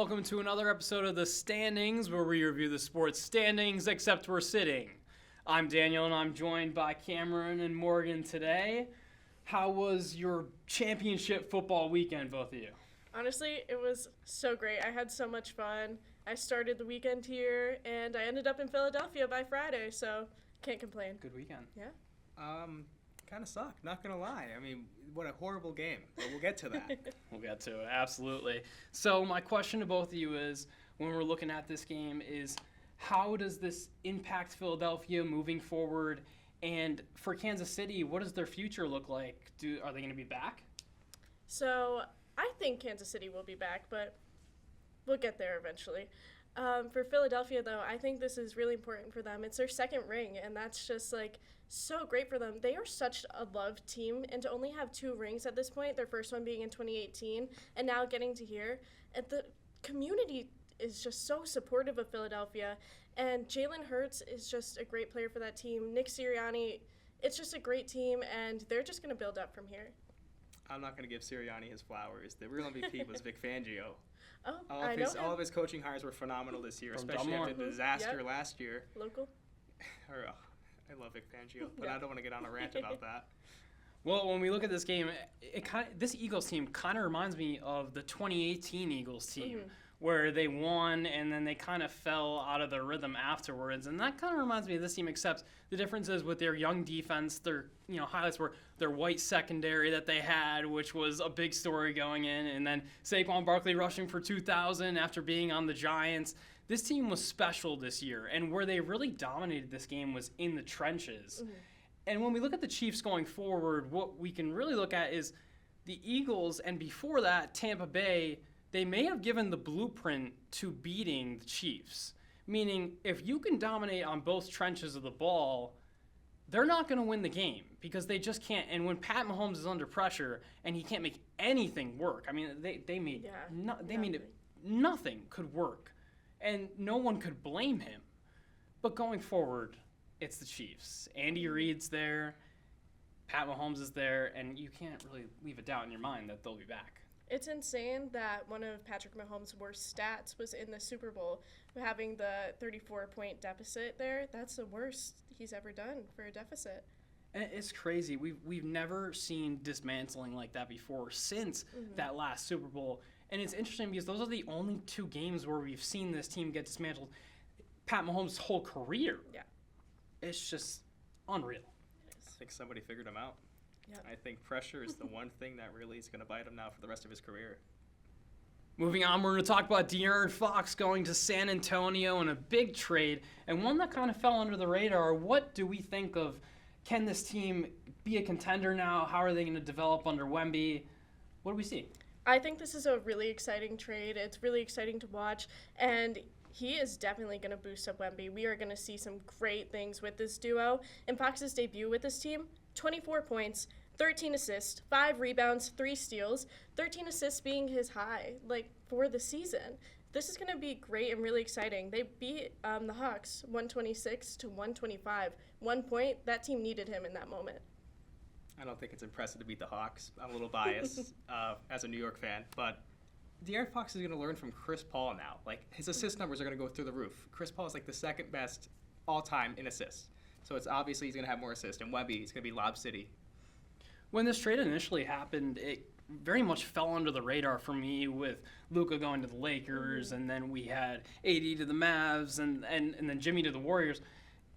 welcome to another episode of The Standings, where we review the sports standings, except we're sitting. I'm Daniel, and I'm joined by Cameron and Morgan today. How was your championship football weekend, both of you? Honestly, it was so great. I had so much fun. I started the weekend here, and I ended up in Philadelphia by Friday, so can't complain. Good weekend. Yeah. Kind of sucked, not going to lie. I mean, what a horrible game, but we'll get to that. We'll get to it, absolutely. So my question to both of you is, when we're looking at this game, is how does this impact Philadelphia moving forward? And for Kansas City, what does their future look like? Are they going to be back? So I think Kansas City will be back, but we'll get there eventually. For Philadelphia, though, I think this is really important for them. It's their second ring, and that's just, so great for them. They are such a loved team, and to only have 2 rings at this point, their first one being in 2018, and now getting to here, and the community is just so supportive of Philadelphia, and Jalen Hurts is just a great player for that team. Nick Sirianni, it's just a great team, and they're just going to build up from here. I'm not going to give Sirianni his flowers. The real MVP was Vic Fangio. Oh, All of his coaching hires were phenomenal this year, From especially Dunmore. after the disaster last year. Local? I love Vic Fangio, but I don't want to get on a rant about that. Well, when we look at this game, this Eagles team kind of reminds me of the 2018 Eagles team, where they won and then they kind of fell out of their rhythm afterwards. And that kind of reminds me of this team, except the difference is with their young defense, their highlights were their white secondary that they had, which was a big story going in, and then Saquon Barkley rushing for 2,000 after being on the Giants. This team was special this year, and where they really dominated this game was in the trenches. Mm-hmm. And when we look at the Chiefs going forward, what we can really look at is the Eagles, and before that, Tampa Bay, they may have given the blueprint to beating the Chiefs. Meaning, if you can dominate on both trenches of the ball, they're not going to win the game because they just can't. And when Pat Mahomes is under pressure and he can't make anything work, I mean, they made nothing could work. And no one could blame him. But going forward, it's the Chiefs. Andy Reid's there, Pat Mahomes is there, and you can't really leave a doubt in your mind that they'll be back. It's insane that one of Patrick Mahomes' worst stats was in the Super Bowl, having the 34-point deficit there. That's the worst he's ever done for a deficit. And it's crazy. We've never seen dismantling like that before since that last Super Bowl. And it's interesting because those are the only 2 games where we've seen this team get dismantled Pat Mahomes' whole career. Yeah. It's just unreal. I think somebody figured him out. Yep. I think pressure is the one thing that really is going to bite him now for the rest of his career. Moving on, we're going to talk about De'Aaron Fox going to San Antonio in a big trade, and one that kind of fell under the radar. What do we think of? Can this team be a contender now? How are they going to develop under Wemby? What do we see? I think this is a really exciting trade. It's really exciting to watch, and he is definitely going to boost up Wemby. We are going to see some great things with this duo. In Fox's debut with this team, 24 points, 13 assists, 5 rebounds, 3 steals, 13 assists being his high, for the season. This is going to be great and really exciting. They beat the Hawks 126-125. 1 point, that team needed him in that moment. I don't think it's impressive to beat the Hawks. I'm a little biased as a New York fan, but De'Aaron Fox is going to learn from Chris Paul now. His assist numbers are going to go through the roof. Chris Paul is the second best all-time in assists. So it's obviously he's going to have more assists, and Wemby is going to be Lob City. When this trade initially happened, it very much fell under the radar for me with Luka going to the Lakers, and then we had AD to the Mavs, and then Jimmy to the Warriors.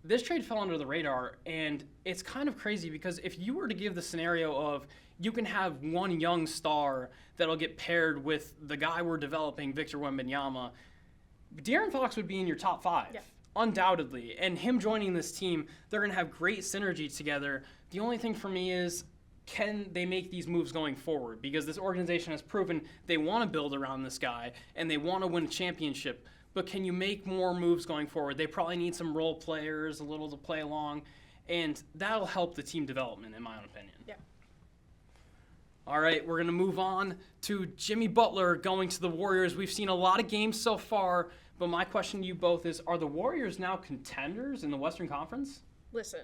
This trade fell under the radar, and it's kind of crazy because if you were to give the scenario of you can have one young star that'll get paired with the guy we're developing, Victor Wembanyama, De'Aaron Fox would be in your top 5, undoubtedly. And him joining this team, they're going to have great synergy together. The only thing for me is, can they make these moves going forward? Because this organization has proven they want to build around this guy, and they want to win a championship. But can you make more moves going forward? They probably need some role players, a little to play along, and that'll help the team development, in my own opinion. Yeah. All right, we're going to move on to Jimmy Butler going to the Warriors. We've seen a lot of games so far, but my question to you both is, are the Warriors now contenders in the Western Conference? Listen,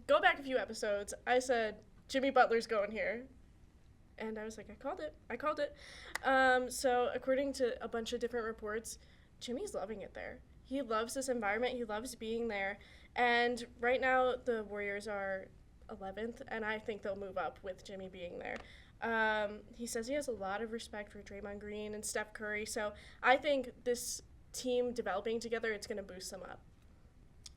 go back a few episodes. I said, Jimmy Butler's going here. And I was like, I called it. So according to a bunch of different reports, Jimmy's loving it there. He loves this environment. He loves being there. And right now the Warriors are 11th, and I think they'll move up with Jimmy being there. He says he has a lot of respect for Draymond Green and Steph Curry. So I think this team developing together, it's going to boost them up.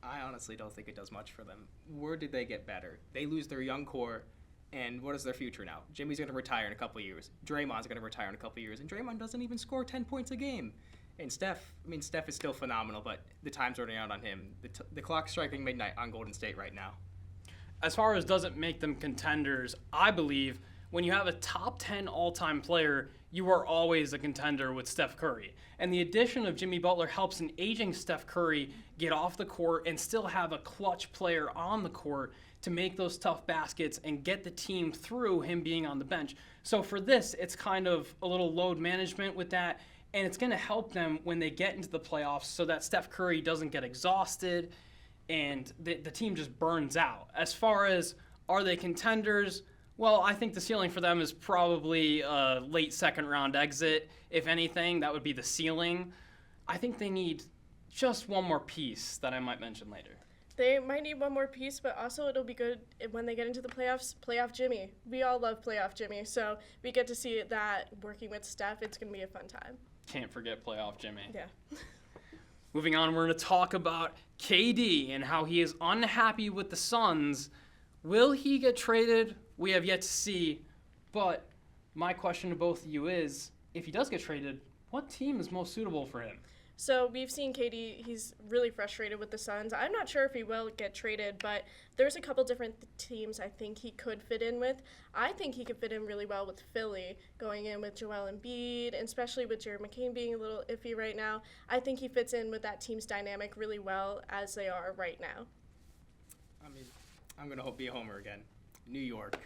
I honestly don't think it does much for them. Where did they get better? They lose their young core, and what is their future now? Jimmy's going to retire in a couple of years. Draymond's going to retire in a couple of years, and Draymond doesn't even score 10 points a game. And Steph is still phenomenal, but the time's running out on him. The clock's striking midnight on Golden State right now. As far as doesn't make them contenders, I believe when you have a top 10 all-time player, you are always a contender with Steph Curry. And the addition of Jimmy Butler helps an aging Steph Curry get off the court and still have a clutch player on the court to make those tough baskets and get the team through him being on the bench. So for this, it's kind of a little load management with that, and it's going to help them when they get into the playoffs so that Steph Curry doesn't get exhausted and the team just burns out. As far as are they contenders, well, I think the ceiling for them is probably a late second round exit. If anything, that would be the ceiling. I think they need just one more piece that I might mention later. They might need one more piece, but also it'll be good when they get into the playoffs. Playoff Jimmy. We all love playoff Jimmy, so we get to see that working with Steph. It's going to be a fun time. Can't forget playoff Jimmy. Yeah. Moving on, we're going to talk about KD and how he is unhappy with the Suns. Will he get traded? We have yet to see. But my question to both of you is, if he does get traded, what team is most suitable for him? So we've seen KD, he's really frustrated with the Suns. I'm not sure if he will get traded, but there's a couple different teams I think he could fit in with. I think he could fit in really well with Philly, going in with Joel Embiid, and especially with Jared McCain being a little iffy right now. I think he fits in with that team's dynamic really well as they are right now. I'm going to be a homer again. New York.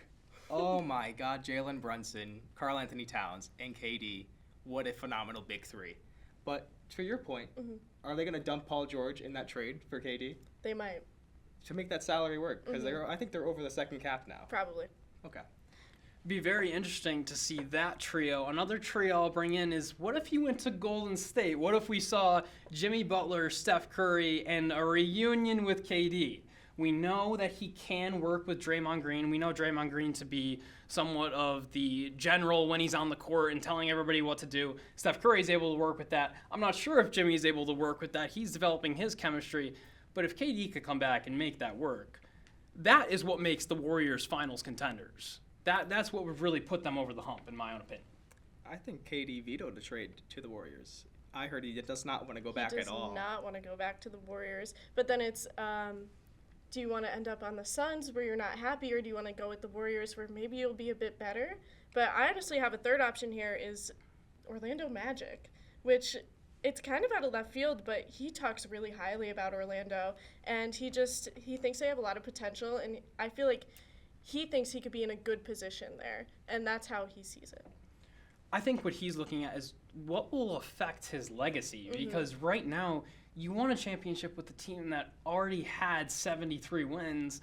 Oh my God, Jalen Brunson, Karl Anthony Towns, and KD. What a phenomenal big three. But to your point, are they going to dump Paul George in that trade for KD? They might. To make that salary work? Because I think they're over the second cap now. Probably. Okay. Be very interesting to see that trio. Another trio I'll bring in is, what if he went to Golden State? What if we saw Jimmy Butler, Steph Curry, and a reunion with KD? We know that he can work with Draymond Green. We know Draymond Green to be somewhat of the general when he's on the court and telling everybody what to do. Steph Curry is able to work with that. I'm not sure if Jimmy is able to work with that. He's developing his chemistry. But if KD could come back and make that work, that is what makes the Warriors finals contenders. That's what would really put them over the hump, in my own opinion. I think KD vetoed the trade to the Warriors. I heard he does not want to go back at all. He does not want to go back to the Warriors. But then it's... do you want to end up on the Suns where you're not happy, or do you want to go with the Warriors where maybe you'll be a bit better? But I honestly have a third option here is Orlando Magic, which it's kind of out of left field, but he talks really highly about Orlando, and he thinks they have a lot of potential, and I feel like he thinks he could be in a good position there, and that's how he sees it. I think what he's looking at is what will affect his legacy, because right now you won a championship with a team that already had 73 wins.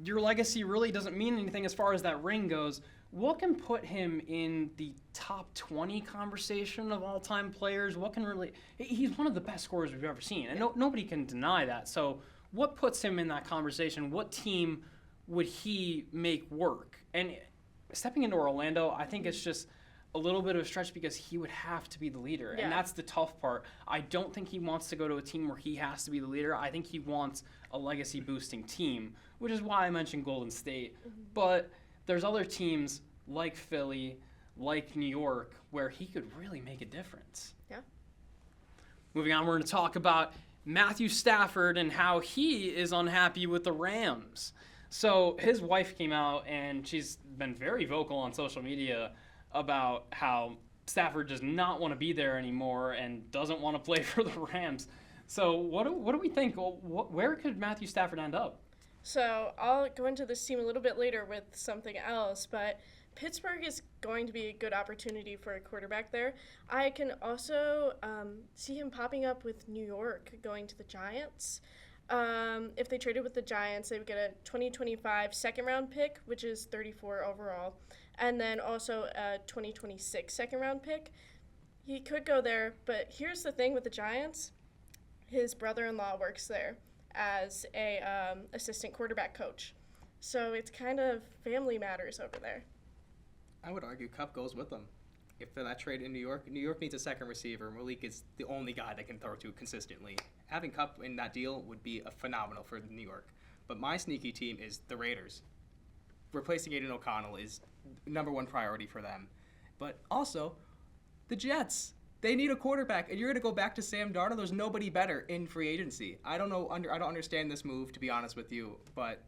Your legacy really doesn't mean anything as far as that ring goes. What can put him in the top 20 conversation of all-time players? What can really... He's one of the best scorers we've ever seen, and nobody can deny that. So what puts him in that conversation? What team would he make work? And stepping into Orlando, I think it's just a little bit of a stretch because he would have to be the leader. Yeah. And that's the tough part. I don't think he wants to go to a team where he has to be the leader. I think he wants a legacy-boosting team, which is why I mentioned Golden State. But there's other teams like Philly, like New York, where he could really make a difference. Yeah. Moving on, we're going to talk about Matthew Stafford and how he is unhappy with the Rams. So his wife came out, and she's been very vocal on social media about how Stafford does not want to be there anymore and doesn't want to play for the Rams. So what do we think? Where could Matthew Stafford end up? So I'll go into this team a little bit later with something else, but Pittsburgh is going to be a good opportunity for a quarterback there. I can also see him popping up with New York, going to the Giants. If they traded with the Giants, they would get a 2025 second-round pick, which is 34 overall. and then also a 2026 second round pick. He could go there, but here's the thing with the Giants. His brother-in-law works there as a assistant quarterback coach. So it's kind of family matters over there. I would argue Cup goes with them. If they're that trade in New York needs a second receiver. Malik is the only guy they can throw to consistently. Having Cup in that deal would be phenomenal for New York. But my sneaky team is the Raiders. Replacing Aiden O'Connell is number one priority for them. But also, the Jets. They need a quarterback, and you're going to go back to Sam Darnold. There's nobody better in free agency. I don't understand this move, to be honest with you, but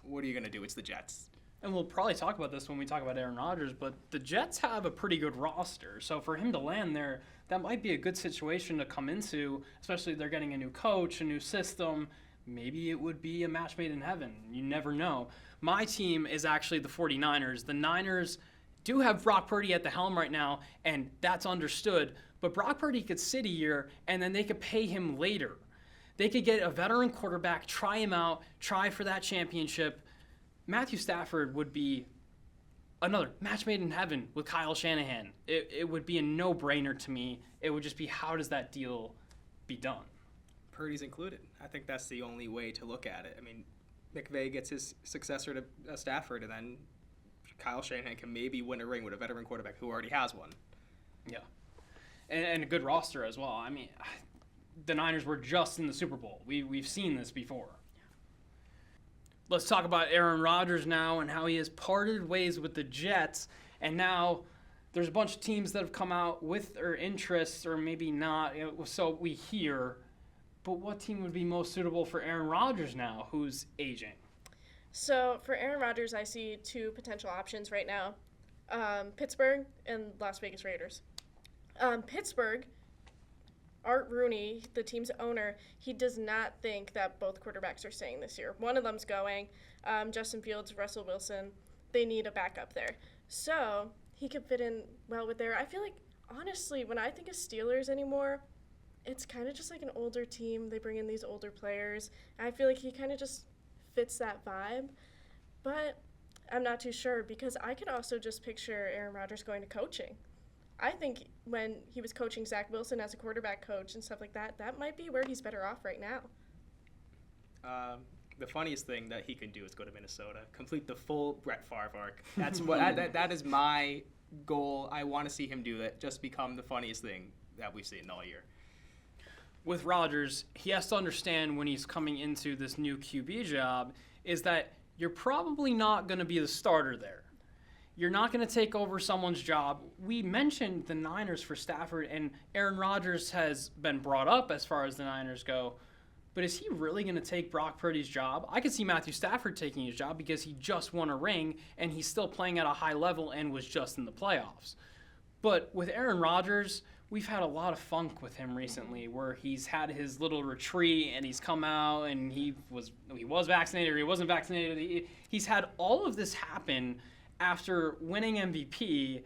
what are you going to do? It's the Jets. And we'll probably talk about this when we talk about Aaron Rodgers, but the Jets have a pretty good roster. So for him to land there, that might be a good situation to come into, especially if they're getting a new coach, a new system. Maybe it would be a match made in heaven. You never know. My team is actually the 49ers. The Niners do have Brock Purdy at the helm right now, and that's understood. But Brock Purdy could sit a year, and then they could pay him later. They could get a veteran quarterback, try him out, try for that championship. Matthew Stafford would be another match made in heaven with Kyle Shanahan. It would be a no-brainer to me. It would just be, how does that deal be done? Purdy's included. I think that's the only way to look at it. I mean, McVay gets his successor to Stafford, and then Kyle Shanahan can maybe win a ring with a veteran quarterback who already has one. Yeah. And a good roster as well. I mean, the Niners were just in the Super Bowl. We've seen this before. Let's talk about Aaron Rodgers now and how he has parted ways with the Jets. And now there's a bunch of teams that have come out with their interests, or maybe not. So we hear. But what team would be most suitable for Aaron Rodgers now, who's aging? So for Aaron Rodgers, I see two potential options right now. Pittsburgh and Las Vegas Raiders. Pittsburgh, Art Rooney, the team's owner, he does not think that both quarterbacks are staying this year. One of them's going. Justin Fields, Russell Wilson, they need a backup there. So he could fit in well with there. I feel like, honestly, when I think of Steelers anymore, it's kind of just like an older team. They bring in these older players. I feel like he kind of just fits that vibe. But I'm not too sure, because I could also just picture Aaron Rodgers going to coaching. I think when he was coaching Zach Wilson as a quarterback coach and stuff like that, that might be where he's better off right now. The funniest thing that he can do is go to Minnesota, complete the full Brett Favre arc. That's what that is my goal. I want to see him do that. Just become the funniest thing that we've seen all year. With Rodgers, he has to understand when he's coming into this new QB job is that you're probably not going to be the starter there. You're not going to take over someone's job. We mentioned the Niners for Stafford, and Aaron Rodgers has been brought up as far as the Niners go. But is he really going to take Brock Purdy's job? I could see Matthew Stafford taking his job because he just won a ring, and he's still playing at a high level and was just in the playoffs. But with Aaron Rodgers, we've had a lot of funk with him recently, where he's had his little retreat and he's come out and he was vaccinated or he wasn't vaccinated. He's had all of this happen after winning MVP.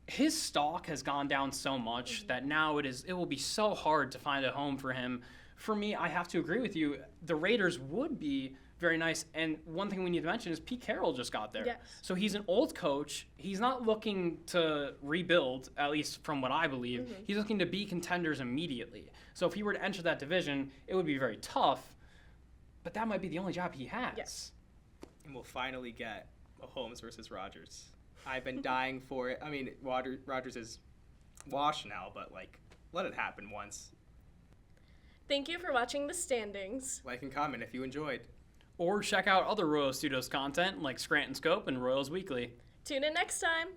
His stock has gone down so much that now it will be so hard to find a home for him. For me, I have to agree with you. The Raiders would be very nice. And one thing we need to mention is Pete Carroll just got there. Yes. So he's an old coach. He's not looking to rebuild, at least from what I believe. Mm-hmm. He's looking to be contenders immediately. So if he were to enter that division, it would be very tough. But that might be the only job he has. Yes. And we'll finally get Mahomes versus Rodgers. I've been dying for it. I mean, Rodgers is washed now, but, let it happen once. Thank you for watching the standings. Like and comment if you enjoyed. Or check out other Royal Studios content like Scranton Scope and Royals Weekly. Tune in next time.